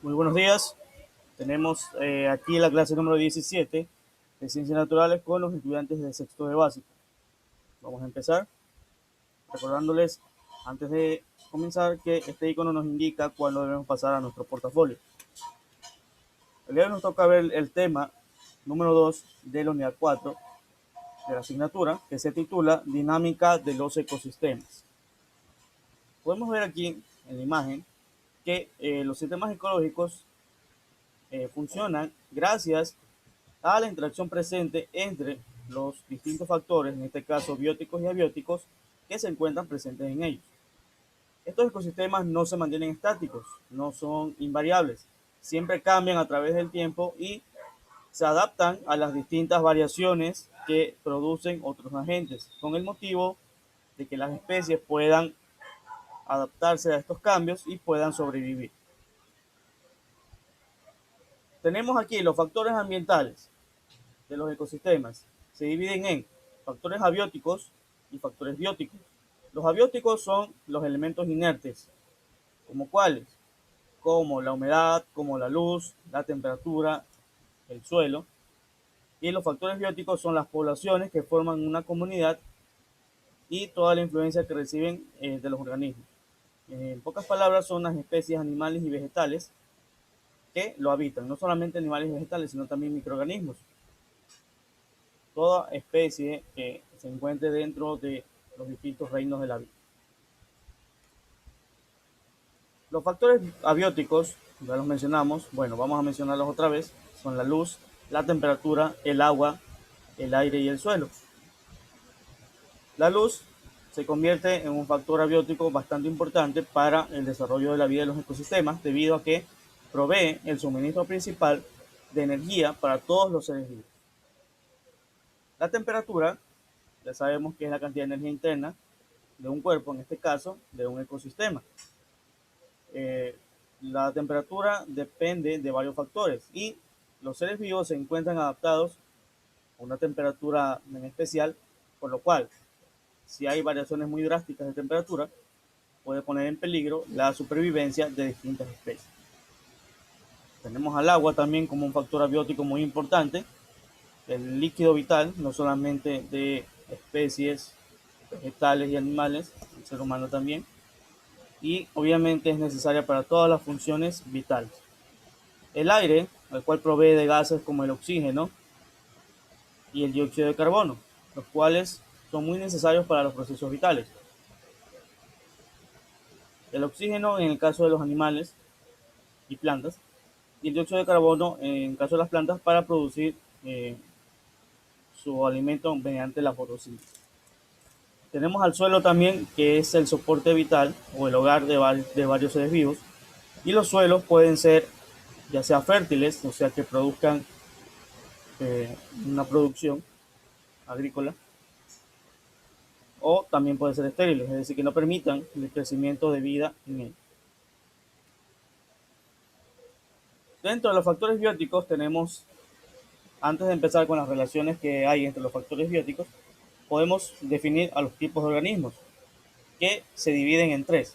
Muy buenos días. Tenemos aquí la clase número 17 de Ciencias Naturales con los estudiantes de sexto de básico. Vamos a empezar recordándoles antes de comenzar que este icono nos indica cuándo debemos pasar a nuestro portafolio. El día de hoy nos toca ver el tema número 2 de la unidad 4 de la asignatura, que se titula Dinámica de los ecosistemas. Podemos ver aquí en la imagen que los sistemas ecológicos funcionan gracias a la interacción presente entre los distintos factores, en este caso bióticos y abióticos, que se encuentran presentes en ellos. Estos ecosistemas no se mantienen estáticos, no son invariables, siempre cambian a través del tiempo y se adaptan a las distintas variaciones que producen otros agentes, con el motivo de que las especies puedan adaptarse a estos cambios y puedan sobrevivir. Tenemos aquí los factores ambientales de los ecosistemas. Se dividen en factores abióticos y factores bióticos. Los abióticos son los elementos inertes, como cuáles, como la humedad, como la luz, la temperatura, el suelo. Y los factores bióticos son las poblaciones que forman una comunidad y toda la influencia que reciben de los organismos. En pocas palabras, son las especies animales y vegetales que lo habitan, no solamente animales y vegetales, sino también microorganismos. Toda especie que se encuentre dentro de los distintos reinos de la vida. Los factores abióticos, ya los mencionamos, bueno, vamos a mencionarlos otra vez, son la luz, la temperatura, el agua, el aire y el suelo. La luz se convierte en un factor abiótico bastante importante para el desarrollo de la vida de los ecosistemas, debido a que provee el suministro principal de energía para todos los seres vivos. La temperatura, ya sabemos que es la cantidad de energía interna de un cuerpo, en este caso, de un ecosistema. Eh, la temperatura depende de varios factores y los seres vivos se encuentran adaptados a una temperatura en especial, por lo cual, si hay variaciones muy drásticas de temperatura, puede poner en peligro la supervivencia de distintas especies. Tenemos al agua también como un factor abiótico muy importante, el líquido vital, no solamente de especies vegetales y animales, el ser humano también, y obviamente es necesaria para todas las funciones vitales. El aire, el cual provee de gases como el oxígeno y el dióxido de carbono, los cuales son muy necesarios para los procesos vitales. El oxígeno en el caso de los animales y plantas, y el dióxido de carbono en el caso de las plantas para producir su alimento mediante la fotosíntesis. Tenemos al suelo también, que es el soporte vital o el hogar de varios seres vivos, y los suelos pueden ser ya sea fértiles, o sea que produzcan una producción agrícola, o también pueden ser estériles, es decir, que no permitan el crecimiento de vida en él. Dentro de los factores bióticos tenemos, antes de empezar con las relaciones que hay entre los factores bióticos, podemos definir a los tipos de organismos, que se dividen en tres: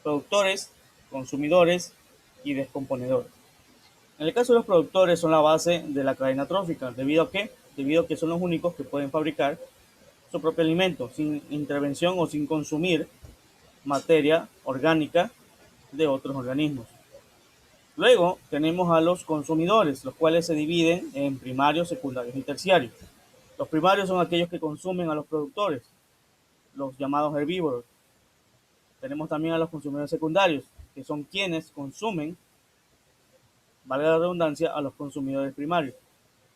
productores, consumidores y descomponedores. En el caso de los productores, son la base de la cadena trófica, debido a que son los únicos que pueden fabricar su propio alimento sin intervención o sin consumir materia orgánica de otros organismos. Luego tenemos a los consumidores, los cuales se dividen en primarios, secundarios y terciarios. Los primarios son aquellos que consumen a los productores, los llamados herbívoros. Tenemos también a los consumidores secundarios, que son quienes consumen, valga la redundancia, a los consumidores primarios,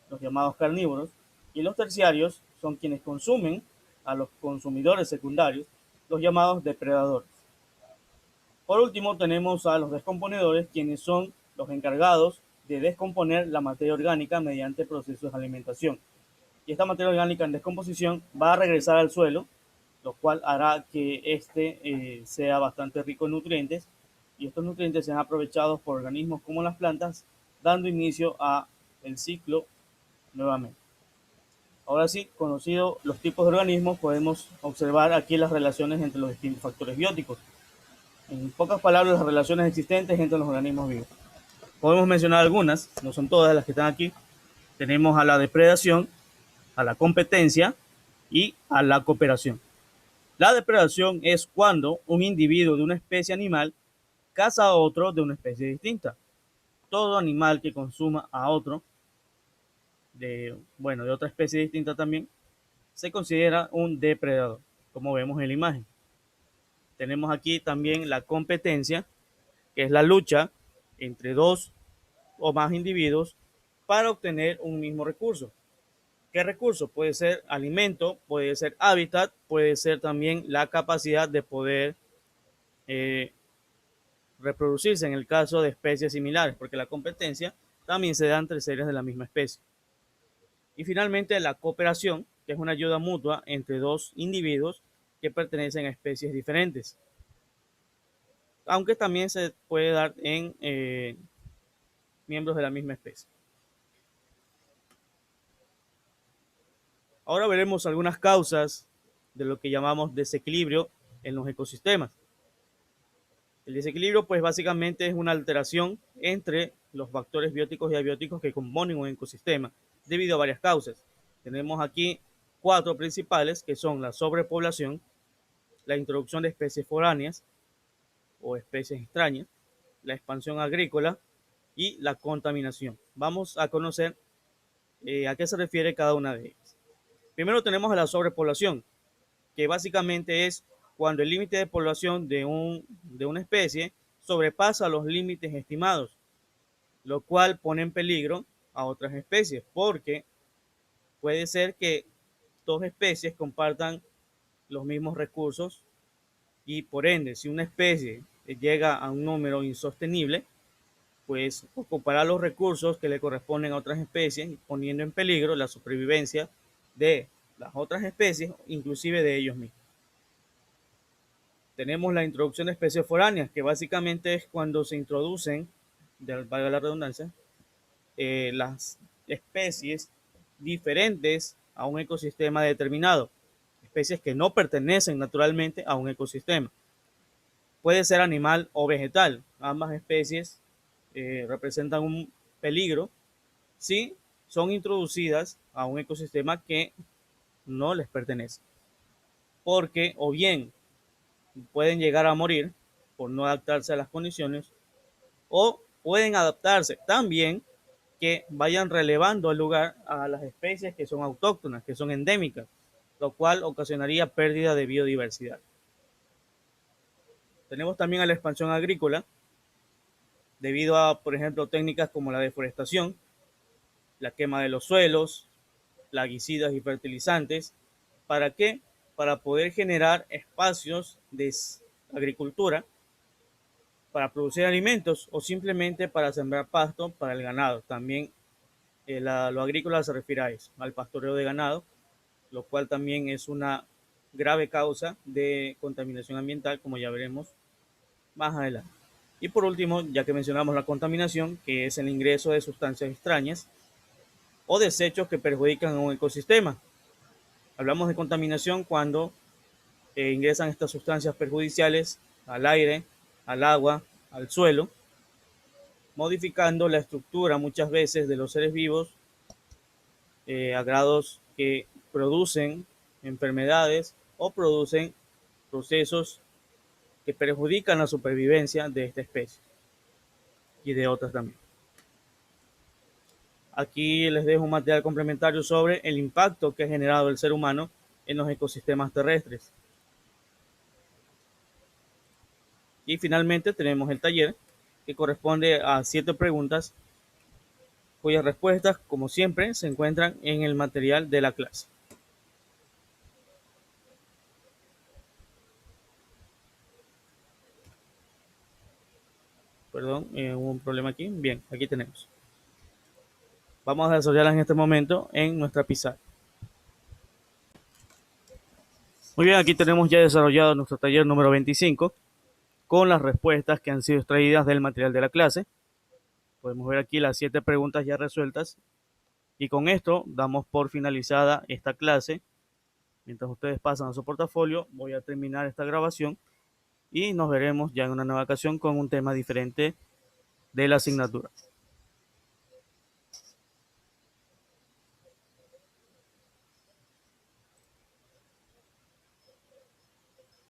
los llamados carnívoros. Y los terciarios son quienes consumen a los consumidores secundarios, los llamados depredadores. Por último, tenemos a los descomponedores, quienes son los encargados de descomponer la materia orgánica mediante procesos de alimentación. Y esta materia orgánica en descomposición va a regresar al suelo, lo cual hará que este sea bastante rico en nutrientes, y estos nutrientes sean aprovechados por organismos como las plantas, dando inicio a el ciclo nuevamente. Ahora sí, conocidos los tipos de organismos, podemos observar aquí las relaciones entre los distintos factores bióticos. En pocas palabras, las relaciones existentes entre los organismos vivos. Podemos mencionar algunas, no son todas las que están aquí. Tenemos a la depredación, a la competencia y a la cooperación. La depredación es cuando un individuo de una especie animal caza a otro de una especie distinta. Todo animal que consuma a otro de otra especie distinta también se considera un depredador, como vemos en la imagen. Tenemos aquí también la competencia, que es la lucha entre dos o más individuos para obtener un mismo recurso. ¿Qué recurso? Puede ser alimento, puede ser hábitat, puede ser también la capacidad de poder eh, reproducirse en el caso de especies similares, porque la competencia también se da entre seres de la misma especie. Y finalmente la cooperación, que es una ayuda mutua entre dos individuos que pertenecen a especies diferentes, aunque también se puede dar en miembros de la misma especie. Ahora veremos algunas causas de lo que llamamos desequilibrio en los ecosistemas. El desequilibrio, pues básicamente es una alteración entre los factores bióticos y abióticos que componen un ecosistema debido a varias causas. Tenemos aquí cuatro principales, que son la sobrepoblación, la introducción de especies foráneas o especies extrañas, la expansión agrícola y la contaminación. Vamos a conocer a qué se refiere cada una de ellas. Primero tenemos a la sobrepoblación, que básicamente es cuando el límite de población de una especie sobrepasa los límites estimados, lo cual pone en peligro a otras especies, porque puede ser que dos especies compartan los mismos recursos y por ende, si una especie llega a un número insostenible, pues ocupará los recursos que le corresponden a otras especies, poniendo en peligro la supervivencia de las otras especies, inclusive de ellos mismos. Tenemos la introducción de especies foráneas, que básicamente es cuando se introducen, valga la redundancia, las especies diferentes a un ecosistema determinado, especies que no pertenecen naturalmente a un ecosistema. Puede ser animal o vegetal, ambas especies representan un peligro si son introducidas a un ecosistema que no les pertenece, porque o bien pueden llegar a morir por no adaptarse a las condiciones, o pueden adaptarse también que vayan relevando el lugar a las especies que son autóctonas, que son endémicas, lo cual ocasionaría pérdida de biodiversidad. Tenemos también a la expansión agrícola, debido a, por ejemplo, técnicas como la deforestación, la quema de los suelos, plaguicidas y fertilizantes. ¿Para qué? Para poder generar espacios de agricultura para producir alimentos o simplemente para sembrar pasto para el ganado. También lo agrícola se refiere a eso, al pastoreo de ganado, lo cual también es una grave causa de contaminación ambiental, como ya veremos más adelante. Y por último, ya que mencionamos la contaminación, que es el ingreso de sustancias extrañas o desechos que perjudican a un ecosistema. Hablamos de contaminación cuando ingresan estas sustancias perjudiciales al aire, al agua, al suelo, modificando la estructura muchas veces de los seres vivos a grados que producen enfermedades o producen procesos que perjudican la supervivencia de esta especie y de otras también. Aquí les dejo un material complementario sobre el impacto que ha generado el ser humano en los ecosistemas terrestres. Y finalmente tenemos el taller, que corresponde a 7 preguntas cuyas respuestas, como siempre, se encuentran en el material de la clase. Perdón, hubo un problema aquí. Bien, aquí tenemos. Vamos a desarrollarlas en este momento en nuestra pizarra. Muy bien, aquí tenemos ya desarrollado nuestro taller número 25 con las respuestas que han sido extraídas del material de la clase. Podemos ver aquí las 7 preguntas ya resueltas y con esto damos por finalizada esta clase. Mientras ustedes pasan a su portafolio, voy a terminar esta grabación y nos veremos ya en una nueva ocasión con un tema diferente de la asignatura.